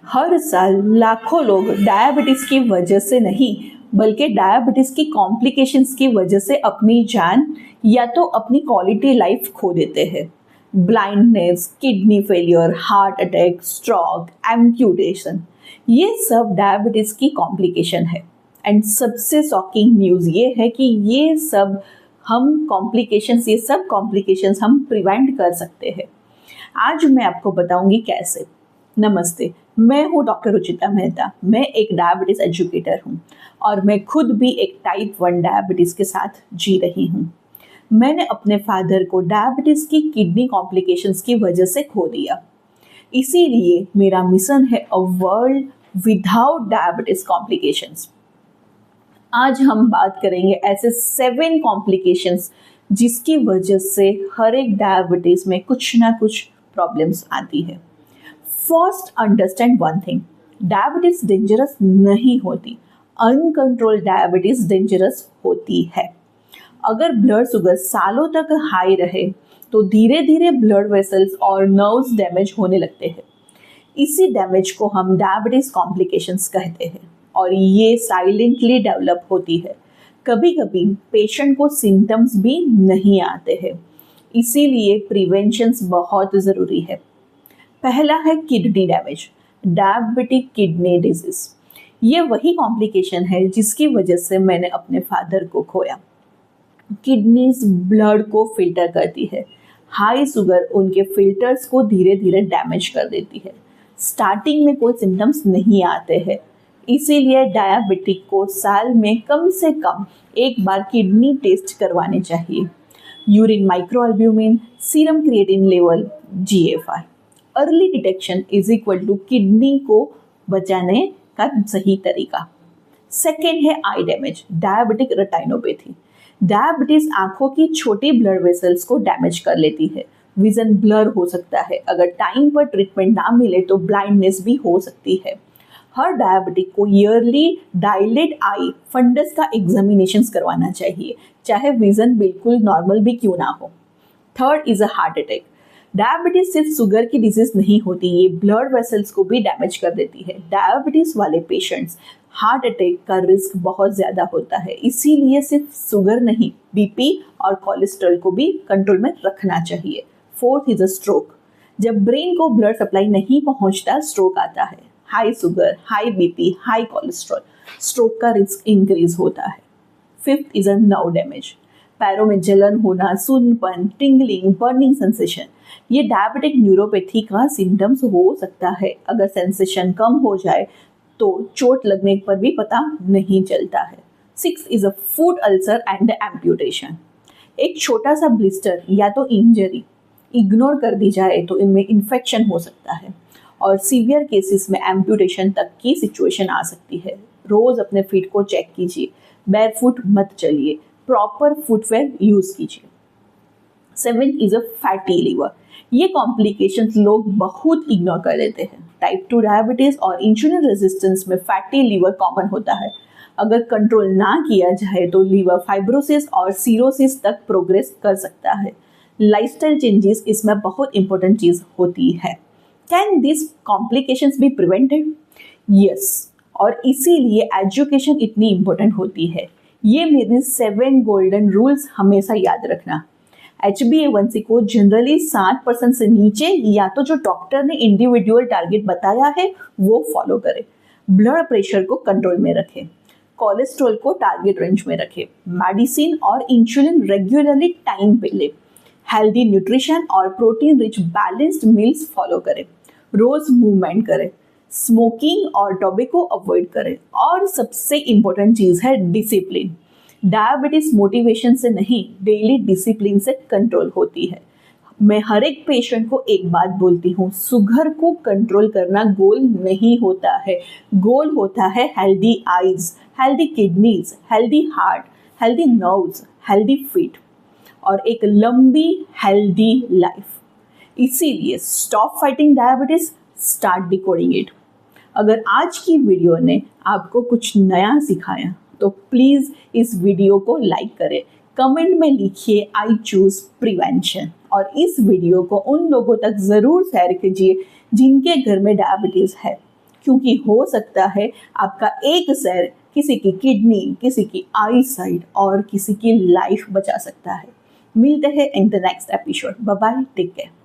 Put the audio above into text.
हर साल लाखों लोग डायबिटीज की वजह से नहीं बल्कि डायबिटीज की कॉम्प्लिकेशंस की वजह से अपनी जान या तो अपनी क्वालिटी लाइफ खो देते हैं। Blindness, kidney failure, heart attack, stroke, amputation, ये सब डायबिटीज की कॉम्प्लिकेशन है। एंड सबसे शॉकिंग न्यूज़ ये है कि ये सब कॉम्प्लिकेशंस हम प्रिवेंट कर सकते हैं। आज मैं आपको बताऊंगी कैसे। नमस्ते, मैं हूँ डॉक्टर रुचिता मेहता। मैं एक डायबिटीज़ एजुकेटर हूँ और मैं खुद भी एक टाइप 1 डायबिटीज़ के साथ जी रही हूँ। मैंने अपने फादर को डायबिटीज़ की किडनी कॉम्प्लिकेशंस की वजह से खो दिया। इसीलिए मेरा मिशन है a world without diabetes complications. आज हम बात करेंगे ऐसे 7 कॉम्प्लिकेशंस जिसकी वजह से हर एक डायबिटीज़ में कुछ ना कुछ प्रॉब्लम्स आती है। First, understand one thing, diabetes dangerous नहीं होती। अनकंट्रोल्ड डायबिटीज़ डेंजरस होती है। अगर ब्लड शुगर सालों तक हाई रहे तो धीरे धीरे ब्लड वेसल्स और नर्व्स डैमेज होने लगते हैं। इसी डैमेज को हम डायबिटीज़ कॉम्प्लिकेशंस कहते हैं और ये साइलेंटली डेवलप होती है। कभी कभी पेशेंट को सिम्टम्स भी नहीं आते हैं, इसीलिए प्रिवेंशंस बहुत ज़रूरी है। पहला है kidney damage, diabetic kidney disease. ये वही कॉम्प्लिकेशन है जिसकी वजह से मैंने अपने फादर को खोया। किडनीज ब्लड को फिल्टर करती है। हाई शुगर उनके फिल्टर्स को धीरे धीरे डैमेज कर देती है। स्टार्टिंग में कोई सिम्टम्स नहीं आते हैं, इसीलिए डायबिटिक को साल में कम से कम एक बार किडनी टेस्ट करवाने चाहिए। Urine microalbumin, serum creatine level, GFR। Early detection is equal to kidney को बचाने का सही तरीका। सेकेंड है eye damage, diabetic retinopathy. Diabetes आंखों की छोटी ब्लड वेसल्स को डैमेज कर लेती है। विजन ब्लर हो सकता है। अगर टाइम पर ट्रीटमेंट ना मिले तो ब्लाइंडनेस भी हो सकती है। हर डायबिटिक को ईयरली डायलेट आई फंडस का एग्जामिनेशन करवाना चाहिए, चाहे विजन बिल्कुल नॉर्मल भी क्यों ना हो। Third is a heart attack. Diabetes सिर्फ शुगर की डिजीज नहीं होती, ये ब्लड वेसल्स को भी डैमेज कर देती है। डायबिटीज वाले पेशेंट्स हार्ट अटैक का रिस्क बहुत ज़्यादा होता है, इसीलिए सिर्फ शुगर नहीं, BP और कोलेस्ट्रॉल को भी कंट्रोल में रखना चाहिए। Fourth is a stroke. जब ब्रेन को ब्लड सप्लाई नहीं पहुंचता, स्ट्रोक आता है। High sugar, high BP, high cholesterol, stroke का रिस्क इंक्रीज होता है। Fifth is a nerve damage. पैरों में जलन होना, सुन्नपन, टिंगलिंग, बर्निंग सेंसेशन, ये डायबिटिक न्यूरोपैथी का सिम्टम्स हो सकता है। अगर सेंसेशन कम हो जाए तो चोट लगने पर भी पता नहीं चलता है। Six is a food ulcer and amputation. एक छोटा सा ब्लिस्टर या तो इंजरी इग्नोर कर दी जाए तो इनमें इन्फेक्शन हो सकता है और सीवियर केसेस में एम्प्यूटेशन तक की सिचुएशन आ सकती है। रोज अपने फीट को चेक कीजिए, बैरफुट मत चलिए, प्रॉपर फुटवेयर यूज कीजिए। Seventh is a fatty liver. ये कॉम्प्लिकेशंस लोग बहुत इग्नोर कर देते हैं। टाइप 2 डायबिटीज और इंसुलिन रेजिस्टेंस में फैटी लीवर कॉमन होता है। अगर कंट्रोल ना किया जाए तो लीवर फाइब्रोसिस और सीरोसिस तक प्रोग्रेस कर सकता है। लाइफस्टाइल चेंजेस इसमें बहुत इंपॉर्टेंट चीज होती है। Can this complications be prevented? Yes, और इसीलिए एजुकेशन इतनी इंपॉर्टेंट होती है। ये मेरी 7 गोल्डन रूल्स हमेशा याद रखना। HbA1c को जनरली 7% से नीचे या तो जो डॉक्टर ने इंडिविजुअल टारगेट बताया है वो फॉलो करें। ब्लड प्रेशर को कंट्रोल में रखें, कोलेस्ट्रॉल को टारगेट रेंज में रखें, मेडिसिन और इंसुलिन रेगुलरली टाइम पे ले, हेल्दी न्यूट्रिशन और protein rich balanced meals follow करें, रोज मूवमेंट करें, स्मोकिंग और टोबैको अवॉइड करें और सबसे इंपॉर्टेंट चीज है डिसिप्लिन। डायबिटीज मोटिवेशन से नहीं, डेली डिसिप्लिन से कंट्रोल होती है। मैं हर एक पेशेंट को एक बात बोलती हूँ, शुगर को कंट्रोल करना गोल नहीं होता है। गोल होता है healthy eyes, healthy kidneys, healthy heart, healthy nerves, healthy feet और एक लंबी हेल्दी लाइफ। इसीलिए stop fighting diabetes, start decoding it. अगर आज की वीडियो ने आपको कुछ नया सिखाया तो प्लीज़ इस वीडियो को लाइक करें, कमेंट में लिखिए आई चूज प्रिवेंशन और इस वीडियो को उन लोगों तक ज़रूर शेयर कीजिए जिनके घर में डायबिटीज़ है। क्योंकि हो सकता है आपका एक सेल किसी की किडनी, किसी की आई साइट और किसी की लाइफ बचा सकता है। मिलते हैं in the next episode. Bye bye, take care.